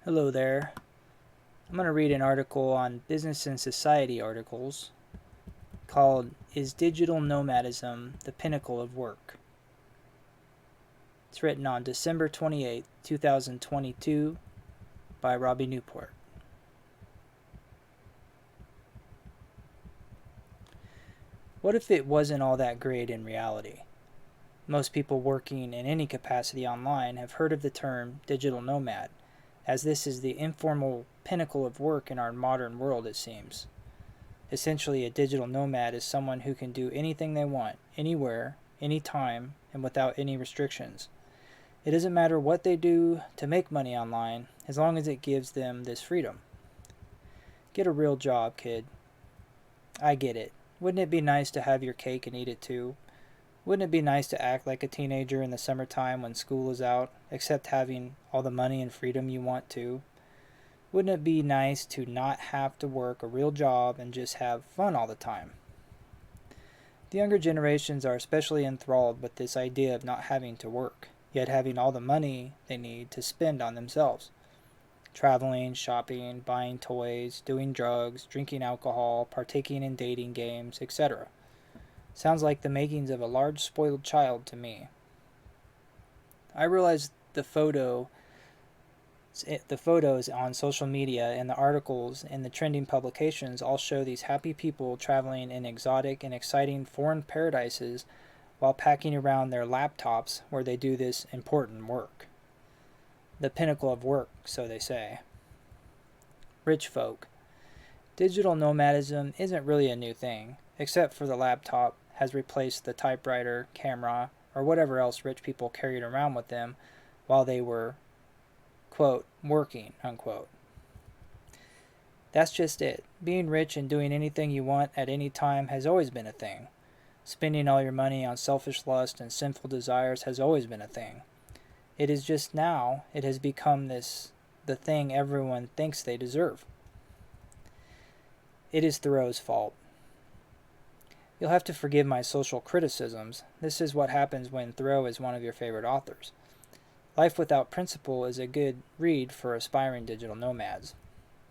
Hello there. I'm going to read an article on Business and Society articles called Is Digital Nomadism the Pinnacle of Work? It's written on December 28, 2022 by Robbie Newport. What if it wasn't all that great in reality? Most people working in any capacity online have heard of the term digital nomad, as this is the informal pinnacle of work in our modern world, it seems. Essentially, a digital nomad is someone who can do anything they want, anywhere, anytime, and without any restrictions. It doesn't matter what they do to make money online, as long as it gives them this freedom. Get a real job, kid. I get it. Wouldn't it be nice to have your cake and eat it too? Wouldn't it be nice to act like a teenager in the summertime when school is out, except having all the money and freedom you want to? Wouldn't it be nice to not have to work a real job and just have fun all the time? The younger generations are especially enthralled with this idea of not having to work, yet having all the money they need to spend on themselves. Traveling, shopping, buying toys, doing drugs, drinking alcohol, partaking in dating games, etc. Sounds like the makings of a large spoiled child to me. I realize the photos on social media and the articles in the trending publications all show these happy people traveling in exotic and exciting foreign paradises while packing around their laptops where they do this important work. The pinnacle of work, so they say. Rich folk. Digital nomadism isn't really a new thing, except for the laptop has replaced the typewriter, camera, or whatever else rich people carried around with them while they were, quote, working, unquote. That's just it. Being rich and doing anything you want at any time has always been a thing. Spending all your money on selfish lust and sinful desires has always been a thing. It is just now it has become the thing everyone thinks they deserve. It is Thoreau's fault. You'll have to forgive my social criticisms. This is what happens when Thoreau is one of your favorite authors. Life Without Principle is a good read for aspiring digital nomads.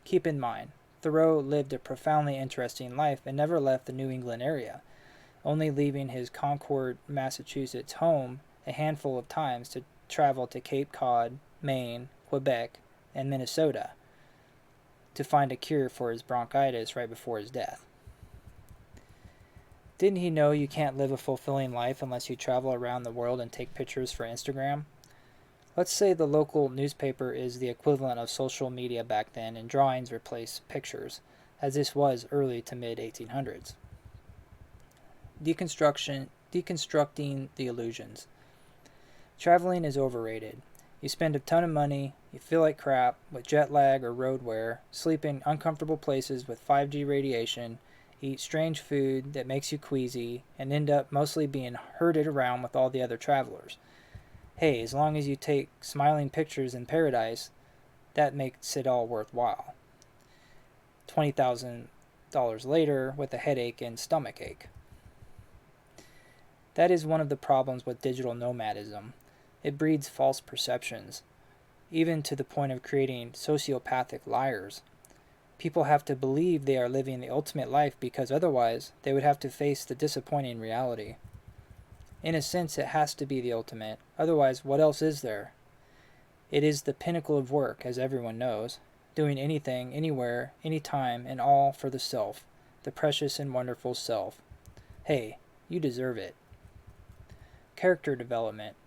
Keep in mind, Thoreau lived a profoundly interesting life and never left the New England area, only leaving his Concord, Massachusetts home a handful of times to travel to Cape Cod, Maine, Quebec, and Minnesota to find a cure for his bronchitis right before his death. Didn't he know you can't live a fulfilling life unless you travel around the world and take pictures for Instagram? Let's say the local newspaper is the equivalent of social media back then and drawings replace pictures, as this was early to mid 1800s. Deconstructing the illusions. Traveling is overrated. You spend a ton of money, you feel like crap with jet lag or road wear, sleep in uncomfortable places with 5G radiation, eat strange food that makes you queasy, and end up mostly being herded around with all the other travelers. Hey, as long as you take smiling pictures in paradise, that makes it all worthwhile. $20,000 later with a headache and stomach ache. That is one of the problems with digital nomadism. It breeds false perceptions, even to the point of creating sociopathic liars. People have to believe they are living the ultimate life because otherwise they would have to face the disappointing reality. In a sense, it has to be the ultimate. Otherwise, what else is there? It is the pinnacle of work, as everyone knows, doing anything, anywhere, anytime, and all for the self, the precious and wonderful self. Hey, you deserve it. Character development.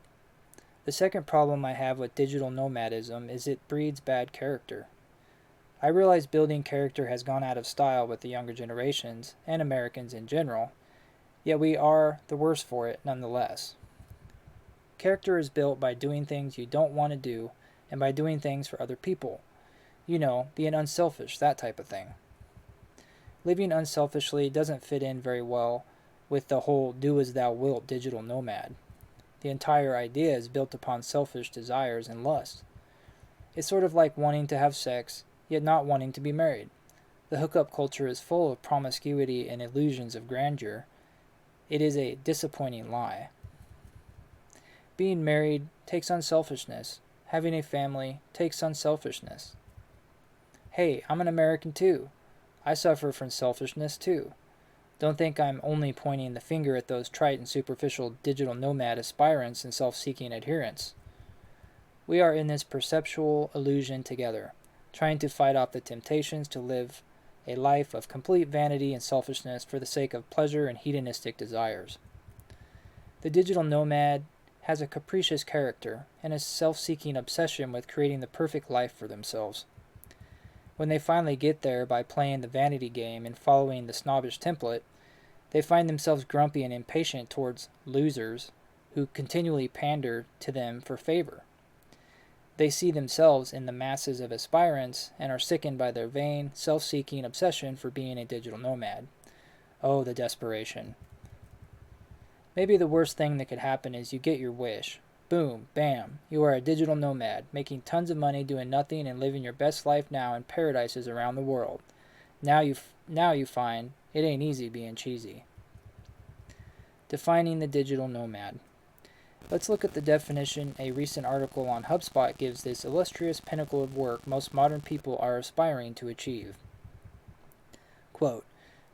The second problem I have with digital nomadism is it breeds bad character. I realize building character has gone out of style with the younger generations, and Americans in general, yet we are the worse for it nonetheless. Character is built by doing things you don't want to do, and by doing things for other people. You know, being unselfish, that type of thing. Living unselfishly doesn't fit in very well with the whole do as thou wilt digital nomad. The entire idea is built upon selfish desires and lust. It's sort of like wanting to have sex, yet not wanting to be married. The hookup culture is full of promiscuity and illusions of grandeur. It is a disappointing lie. Being married takes unselfishness. having a family takes unselfishness. Hey, I'm an American too. I suffer from selfishness too. Don't think I'm only pointing the finger at those trite and superficial digital nomad aspirants and self-seeking adherents. We are in this perceptual illusion together, trying to fight off the temptations to live a life of complete vanity and selfishness for the sake of pleasure and hedonistic desires. The digital nomad has a capricious character and a self-seeking obsession with creating the perfect life for themselves. When they finally get there by playing the vanity game and following the snobbish template, they find themselves grumpy and impatient towards losers who continually pander to them for favor. They see themselves in the masses of aspirants and are sickened by their vain, self-seeking obsession for being a digital nomad. Oh, the desperation. Maybe the worst thing that could happen is you get your wish. Boom, bam, you are a digital nomad, making tons of money doing nothing and living your best life now in paradises around the world. Now you find it ain't easy being cheesy. Defining the digital nomad. Let's look at the definition a recent article on HubSpot gives this illustrious pinnacle of work most modern people are aspiring to achieve. Quote,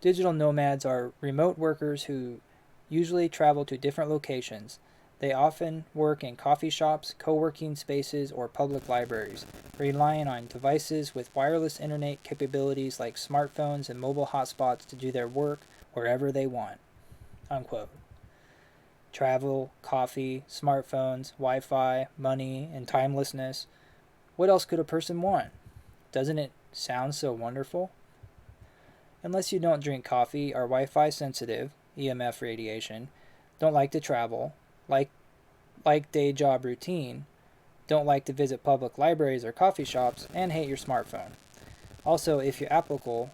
digital nomads are remote workers who usually travel to different locations. They often work in coffee shops, co-working spaces, or public libraries, relying on devices with wireless internet capabilities like smartphones and mobile hotspots to do their work wherever they want. Unquote. Travel, coffee, smartphones, Wi-Fi, money, and timelessness. What else could a person want? Doesn't it sound so wonderful? Unless you don't drink coffee, are Wi-Fi sensitive, EMF radiation, don't like to travel, like day job routine, don't like to visit public libraries or coffee shops, and hate your smartphone. Also, if you're applicable,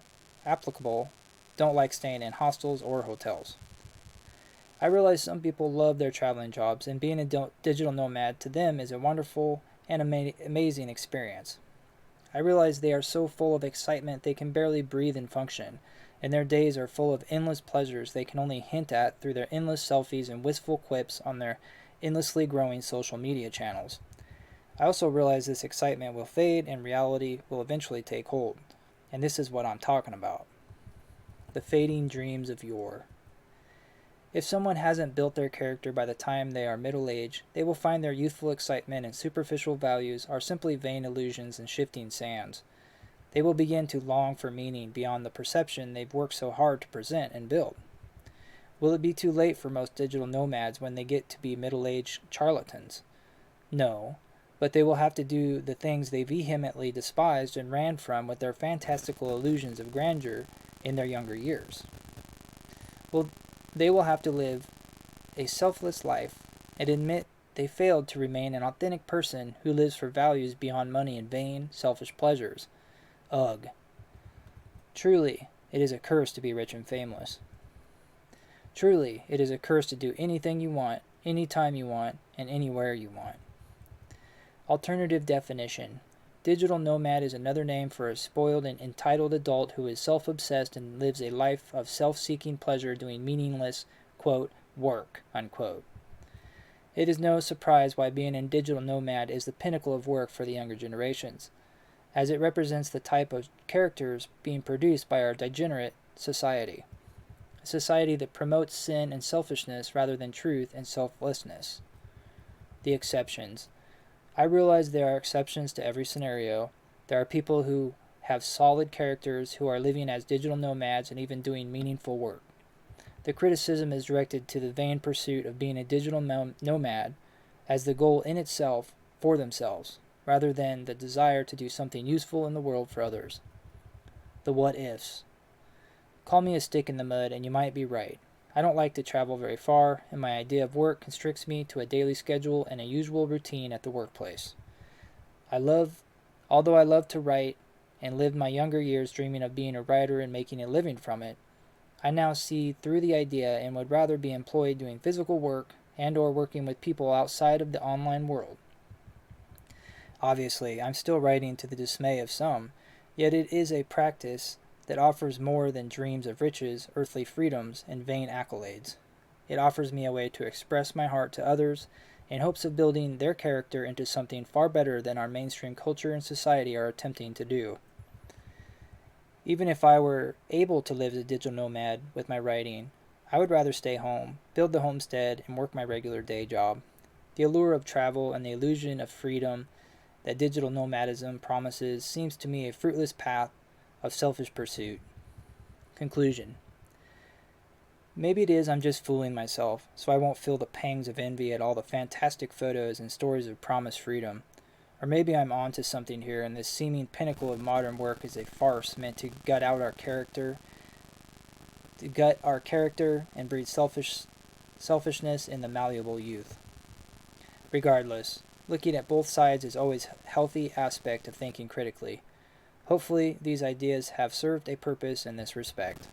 don't like staying in hostels or hotels. I realize some people love their traveling jobs, and being a digital nomad to them is a wonderful and amazing experience. I realize they are so full of excitement they can barely breathe and function, and their days are full of endless pleasures they can only hint at through their endless selfies and wistful quips on their endlessly growing social media channels. I also realize this excitement will fade and reality will eventually take hold, and this is what I'm talking about. The fading dreams of yore. If someone hasn't built their character by the time they are middle-aged, they will find their youthful excitement and superficial values are simply vain illusions and shifting sands. They will begin to long for meaning beyond the perception they've worked so hard to present and build. Will it be too late for most digital nomads when they get to be middle-aged charlatans? No, but they will have to do the things they vehemently despised and ran from with their fantastical illusions of grandeur in their younger years. They will have to live a selfless life and admit they failed to remain an authentic person who lives for values beyond money and vain, selfish pleasures. Ugh. Truly, it is a curse to be rich and famous. Truly, it is a curse to do anything you want, anytime you want, and anywhere you want. Alternative definition. Digital nomad is another name for a spoiled and entitled adult who is self-obsessed and lives a life of self-seeking pleasure doing meaningless, quote, work, unquote. It is no surprise why being a digital nomad is the pinnacle of work for the younger generations, as it represents the type of characters being produced by our degenerate society. A society that promotes sin and selfishness rather than truth and selflessness. The exceptions. I realize there are exceptions to every scenario. There are people who have solid characters who are living as digital nomads and even doing meaningful work. The criticism is directed to the vain pursuit of being a digital nomad as the goal in itself for themselves, rather than the desire to do something useful in the world for others. The what-ifs. Call me a stick in the mud and you might be right. I don't like to travel very far, and my idea of work constricts me to a daily schedule and a usual routine at the workplace. Although I love to write and lived my younger years dreaming of being a writer and making a living from it, I now see through the idea and would rather be employed doing physical work and or working with people outside of the online world. Obviously, I'm still writing to the dismay of some, yet it is a practice that offers more than dreams of riches, earthly freedoms, and vain accolades. It offers me a way to express my heart to others in hopes of building their character into something far better than our mainstream culture and society are attempting to do. Even if I were able to live as a digital nomad with my writing, I would rather stay home, build the homestead, and work my regular day job. The allure of travel and the illusion of freedom that digital nomadism promises seems to me a fruitless path of selfish pursuit. Conclusion. Maybe it is I'm just fooling myself, so I won't feel the pangs of envy at all the fantastic photos and stories of promised freedom. Or maybe I'm on to something here, and this seeming pinnacle of modern work is a farce meant to gut our character and breed selfishness in the malleable youth. Regardless, looking at both sides is always a healthy aspect of thinking critically. Hopefully, these ideas have served a purpose in this respect.